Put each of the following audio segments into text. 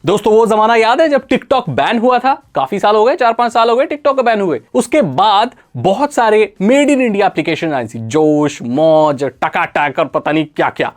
दोस्तों वो जमाना याद है जब टिकटॉक बैन हुआ था? काफी साल हो गए, 4-5 साल हो गए टिकटॉक बैन हुए। उसके बाद बहुत सारे मेड इन इंडिया एप्लीकेशन आई थी, जोश, मौज, टकाटक और पता नहीं क्या क्या,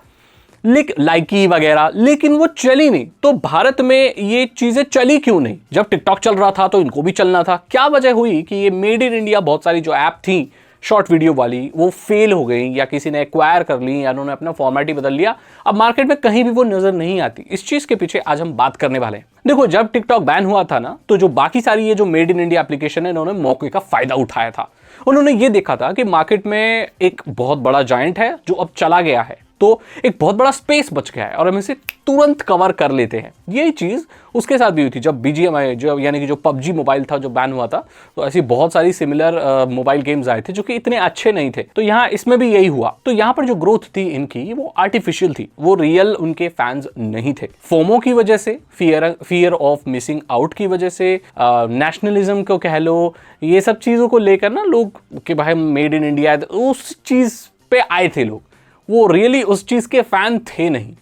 लाइकी वगैरह, लेकिन वो चली नहीं। तो भारत में ये चीजें चली क्यों नहीं? जब टिकटॉक चल रहा था तो इनको भी चलना था। क्या वजह हुई कि ये मेड इन इंडिया बहुत सारी जो ऐप थी शॉर्ट वीडियो वाली, वो फेल हो गई, या किसी ने एक्वायर कर ली, या उन्होंने अपना फॉर्मेट ही बदल लिया। अब मार्केट में कहीं भी वो नजर नहीं आती। इस चीज के पीछे आज हम बात करने वाले हैं। देखो, जब टिकटॉक बैन हुआ था ना, तो जो बाकी सारी ये जो मेड इन इंडिया एप्लीकेशन है, इन्होंने मौके का फायदा उठाया था। उन्होंने ये देखा था कि मार्केट में एक बहुत बड़ा जायंट है जो अब चला गया है, तो एक बहुत बड़ा स्पेस बच गया है और हम इसे तुरंत कवर कर लेते हैं। यही चीज उसके साथ भी हुई थी जब BGMI, जो यानी कि जो PUBG मोबाइल था जो बैन हुआ था, तो ऐसी बहुत सारी सिमिलर मोबाइल गेम्स आए थे जो कि इतने अच्छे नहीं थे। तो यहाँ इसमें भी यही हुआ। तो यहाँ पर जो ग्रोथ थी इनकी, वो आर्टिफिशियल थी, वो रियल उनके फैंस नहीं थे। फोमो की वजह से, फियर ऑफ मिसिंग आउट की वजह से, नेशनलिज्म को कह लो, ये सब चीजों को लेकर ना लोग कि भाई मेड इन इंडिया, उस चीज पे आए थे लोग। वो रियली उस चीज के फैन थे नहीं।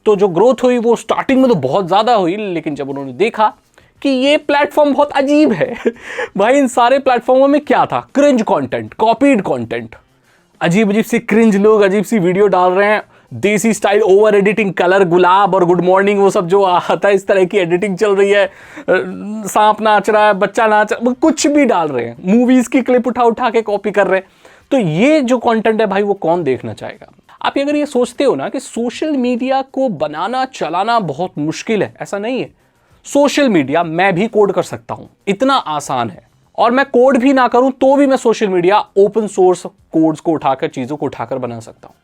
तो जो ग्रोथ हुई वो स्टार्टिंग में तो बहुत ज्यादा हुई, लेकिन जब उन्होंने देखा कि ये प्लेटफॉर्म बहुत अजीब है भाई, इन सारे प्लेटफॉर्मों में क्या था? क्रिंज कंटेंट, कॉपीड कंटेंट, अजीब अजीब सी क्रिंज लोग अजीब सी वीडियो डाल रहे हैं, देसी स्टाइल ओवर एडिटिंग, कलर गुलाब और गुड मॉर्निंग, वो सब जो आता है, इस तरह की एडिटिंग चल रही है। सांप नाच रहा है, बच्चा नाच रहा है, कुछ भी डाल रहे हैं, मूवीज की क्लिप उठा उठा के कॉपी कर रहे हैं। तो ये जो कंटेंट है भाई, वो कौन देखना चाहेगा? आप अगर ये सोचते हो ना कि सोशल मीडिया को बनाना चलाना बहुत मुश्किल है, ऐसा नहीं है। सोशल मीडिया मैं भी कोड कर सकता हूं, इतना आसान है। और मैं कोड भी ना करूं तो भी मैं social media open source codes को उठाकर, चीजों को उठाकर बना सकता हूं।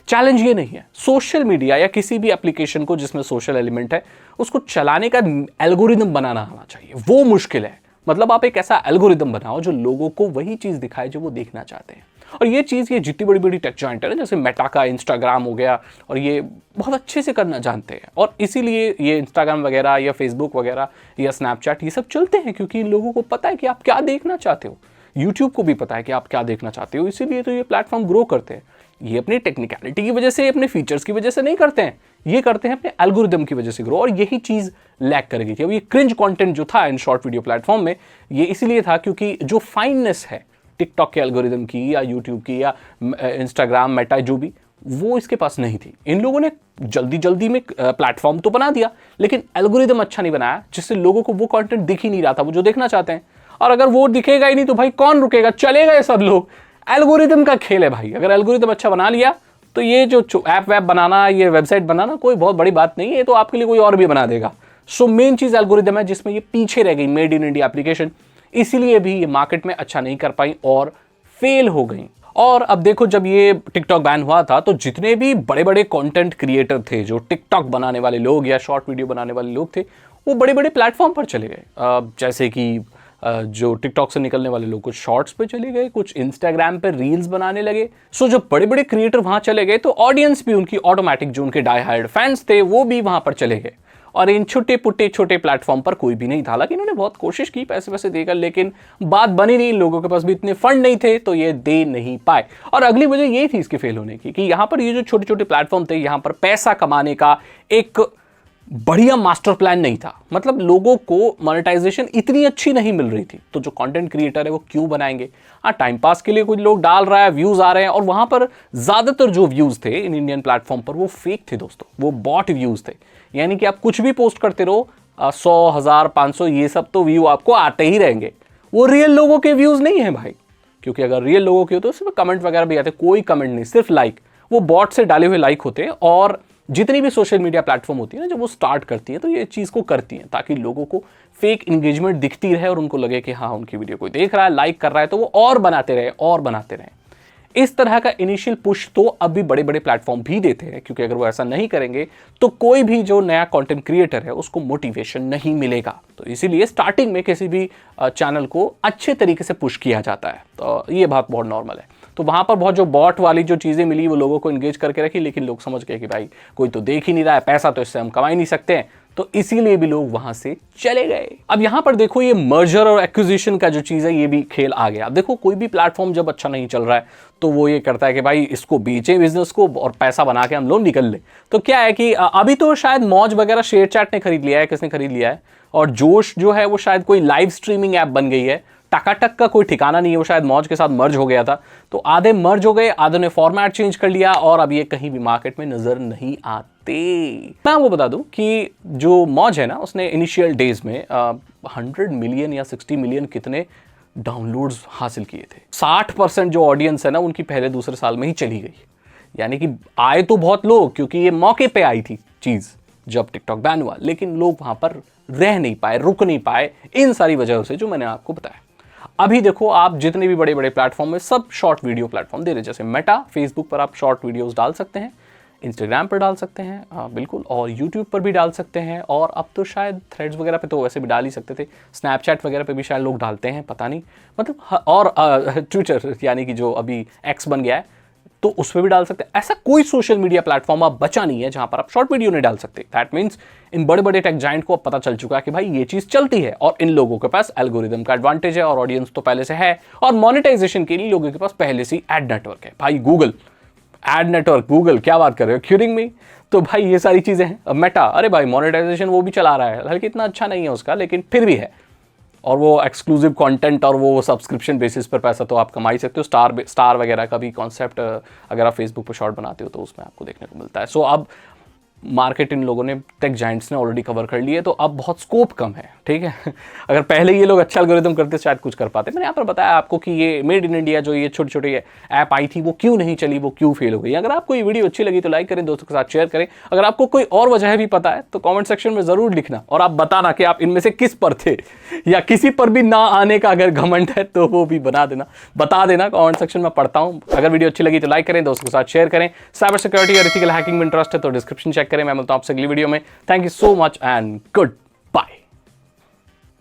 चैलेंज ये नहीं है। सोशल मीडिया या किसी भी एप्लीकेशन को जिसमें सोशल एलिमेंट है, उसको चलाने का एल्गोरिदम बनाना आना चाहिए, वो मुश्किल है। मतलब आप एक ऐसा एल्गोरिदम बनाओ जो लोगों को वही चीज दिखाए जो वो देखना चाहते हैं। और ये चीज़, ये जितनी बड़ी बड़ी टेक जॉइंट है ना, जैसे मेटा का इंस्टाग्राम हो गया, और ये बहुत अच्छे से करना जानते हैं। और इसीलिए ये इंस्टाग्राम वगैरह या फेसबुक वगैरह या स्नैपचैट, ये सब चलते हैं, क्योंकि इन लोगों को पता है कि आप क्या देखना चाहते हो। यूट्यूब को भी पता है कि आप क्या देखना चाहते हो, इसीलिए तो ये प्लेटफॉर्म ग्रो करते हैं। ये अपनी टेक्निकलिटी की वजह से, अपने फीचर्स की वजह से नहीं करते हैं, ये करते हैं अपने एल्गोरिदम की वजह से ग्रो। और यही चीज़ लैक कर गई थी। अब ये क्रिंज कंटेंट जो था इन शॉर्ट वीडियो प्लेटफॉर्म में, ये इसीलिए था क्योंकि जो फाइननेस है टिकटॉक के एल्गोरिदम की, या यूट्यूब की, या इंस्टाग्राम, मेटा, जो भी, वो इसके पास नहीं थी। इन लोगों ने जल्दी जल्दी में प्लेटफॉर्म तो बना दिया, लेकिन एल्गोरिदम अच्छा नहीं बनाया, जिससे लोगों को वो कंटेंट दिख ही नहीं रहा था वो जो देखना चाहते हैं। और अगर वो दिखेगा ही नहीं तो भाई कौन रुकेगा? चलेगा ये सब लोग। एल्गोरिदम का खेल है भाई। अगर एल्गोरिदम अच्छा बना लिया तो ये जो ऐप वैप बनाना, ये वेबसाइट बनाना कोई बहुत बड़ी बात नहीं है, ये तो आपके लिए कोई और भी बना देगा। सो मेन चीज एल्गोरिदम है, जिसमें ये पीछे रह गई मेड इन इंडिया एप्लीकेशन, इसीलिए भी ये मार्केट में अच्छा नहीं कर पाई और फेल हो गई। और अब देखो, जब ये टिकटॉक बैन हुआ था तो जितने भी बड़े बड़े कंटेंट क्रिएटर थे, जो टिकटॉक बनाने वाले लोग या शॉर्ट वीडियो बनाने वाले लोग थे, वो बड़े बड़े प्लेटफॉर्म पर चले गए। जैसे कि जो टिकटॉक से निकलने वाले लोग कुछ शॉर्ट्स पे चले गए, कुछ इंस्टाग्राम पे रील्स बनाने लगे। सो जब बड़े बड़े क्रिएटर वहां चले गए तो ऑडियंस भी उनकी ऑटोमेटिक, जो उनके डाई हार्ड फैंस थे, वो भी वहां पर चले गए। और इन छोटे पुट्टे छोटे प्लेटफॉर्म पर कोई भी नहीं था। हालांकि इन्होंने बहुत कोशिश की पैसे वैसे देकर, लेकिन बात बनी नहीं। लोगों के पास भी इतने फंड नहीं थे, तो ये दे नहीं पाए। और अगली वजह यही थी इसके फेल होने की, कि यहाँ पर ये जो छोटे छोटे प्लेटफॉर्म थे, यहाँ पर पैसा कमाने का एक बढ़िया मास्टर प्लान नहीं था। मतलब लोगों को मोनेटाइजेशन इतनी अच्छी नहीं मिल रही थी, तो जो कंटेंट क्रिएटर है वो क्यों बनाएंगे? हाँ, टाइम पास के लिए कुछ लोग डाल रहा है, व्यूज आ रहे हैं। और वहां पर ज्यादातर जो व्यूज थे इन इंडियन प्लेटफॉर्म पर, वो फेक थे दोस्तों, वो बॉट व्यूज थे। यानी कि आप कुछ भी पोस्ट करते रहो, 100, 1000, 500, ये सब तो व्यू आपको आते ही रहेंगे। वो रियल लोगों के व्यूज नहीं है भाई, क्योंकि अगर रियल लोगों के होते तो उसमें कमेंट वगैरह भी आते। कोई कमेंट नहीं, सिर्फ लाइक। वो बॉट से डाले हुए लाइक होते हैं। और जितनी भी सोशल मीडिया प्लेटफॉर्म होती है ना, जब वो स्टार्ट करती है तो ये चीज़ को करती है ताकि लोगों को फेक इंगेजमेंट दिखती रहे और उनको लगे कि हाँ, उनकी वीडियो कोई देख रहा है, लाइक कर रहा है, तो वो और बनाते रहे और बनाते रहे। इस तरह का इनिशियल पुश तो अब भी बड़े बड़े प्लेटफॉर्म भी देते हैं, क्योंकि अगर वो ऐसा नहीं करेंगे तो कोई भी जो नया कंटेंट क्रिएटर है उसको मोटिवेशन नहीं मिलेगा। तो इसीलिए स्टार्टिंग में किसी भी चैनल को अच्छे तरीके से पुश किया जाता है। तो ये बात बहुत नॉर्मल है। तो वहां पर बहुत जो बॉट वाली जो चीज़ें मिली वो लोगों को इंगेज करके रखी, लेकिन लोग समझ गए कि भाई कोई तो देख ही नहीं रहा है, पैसा तो इससे हम कमा ही नहीं सकते हैं, तो इसीलिए भी लोग वहां से चले गए। अब यहां पर देखो ये मर्जर और एक्विजिशन का जो चीज है ये भी खेल आ गया। अब देखो कोई भी प्लेटफॉर्म जब अच्छा नहीं चल रहा है तो वो ये करता है कि भाई इसको बेचें बिजनेस को और पैसा बना के हम लोग निकल ले। तो क्या है कि अभी तो शायद मौज वगैरह शेयर चैट ने खरीद लिया है, किसने खरीद लिया है, और जोश जो है वो शायद कोई लाइव स्ट्रीमिंग ऐप बन गई है। टकाटक का कोई ठिकाना नहीं है, वो शायद मौज के साथ मर्ज हो गया था। तो आधे मर्ज हो गए, आधे ने फॉर्मेट चेंज कर लिया और अब ये कहीं भी मार्केट में नजर नहीं आते। मैं आपको बता दूं कि जो मौज है ना उसने इनिशियल डेज में 100 मिलियन या 60 मिलियन कितने डाउनलोड्स हासिल किए थे। 60% जो ऑडियंस है ना उनकी पहले दूसरे साल में ही चली गई। यानी कि आए तो बहुत लोग, क्योंकि ये मौके पे आई थी चीज जब टिकटॉक बैन हुआ, लेकिन लोग वहां पर रह नहीं पाए, रुक नहीं पाए, इन सारी वजहों से जो मैंने आपको बताया। अभी देखो आप जितने भी बड़े बड़े प्लेटफॉर्म में सब शॉर्ट वीडियो प्लेटफॉर्म दे रहे हैं। जैसे मेटा, फेसबुक पर आप शॉर्ट वीडियोस डाल सकते हैं, इंस्टाग्राम पर डाल सकते हैं बिल्कुल, और यूट्यूब पर भी डाल सकते हैं, और अब तो शायद थ्रेड्स वगैरह पे तो वैसे भी डाल ही सकते थे, स्नैपचैट वगैरह पे भी शायद लोग डालते हैं, पता नहीं, मतलब और ट्विटर यानी कि जो अभी एक्स बन गया है तो उस पर भी डाल सकते हैं। ऐसा कोई सोशल मीडिया प्लेटफॉर्म अब बचा नहीं है जहां पर आप शॉर्ट वीडियो नहीं डाल सकते। दैट मीन्स इन बड़े बड़े टेक जाइंट को अब पता चल चुका है कि भाई ये चीज चलती है और इन लोगों के पास एल्गोरिदम का एडवांटेज है और ऑडियंस तो पहले से है, और मोनेटाइजेशन के लिए लोगों के पास पहले से एड नेटवर्क है। भाई गूगल एड नेटवर्क, गूगल क्या बात कर रहे हो, क्यूरिंग मी। तो भाई ये सारी चीजें हैं। अब मेटा, अरे भाई मोनेटाइजेशन वो भी चला रहा है, हालांकि इतना अच्छा नहीं है उसका लेकिन फिर भी है, और वो एक्सक्लूसिव कंटेंट और वो सब्सक्रिप्शन बेसिस पर पैसा तो आप कमा ही सकते हो। स्टार वगैरह का भी कॉन्सेप्ट अगर आप फेसबुक पर शॉर्ट बनाते हो तो उसमें आपको देखने को मिलता है। सो अब मार्केट इन लोगों ने, टेक जाइंट्स ने ऑलरेडी कवर कर लिए, तो अब बहुत स्कोप कम है, ठीक है। अगर पहले ये लोग अच्छा एल्गोरिथम करते शायद कुछ कर पाते। मैंने यहाँ पर बताया आपको कि ये मेड इन इंडिया जो ये छोटी छोटी ऐप आई थी वो क्यों नहीं चली, वो क्यों फेल हो गई। अगर आपको ये वीडियो अच्छी लगी तो लाइक करें, दोस्तों के साथ शेयर करें। अगर आपको कोई और वजह भी पता है तो कॉमेंट सेक्शन में जरूर लिखना, और आप बताना कि आप इनमें से किस पर थे, या किसी पर भी ना आने का अगर घमंड है तो वो भी बता देना कॉमेंट सेक्शन में, पढ़ता हूँ। अगर वीडियो अच्छी लगी तो लाइक करें, दोस्तों के साथ शेयर करें। साइबर सिक्योरिटी और एथिकल हैकिंग में इंटरेस्ट है तो डिस्क्रिप्शन चेक करें। मैं मिलता हूं आपसे अगली वीडियो में। Thank you so much and good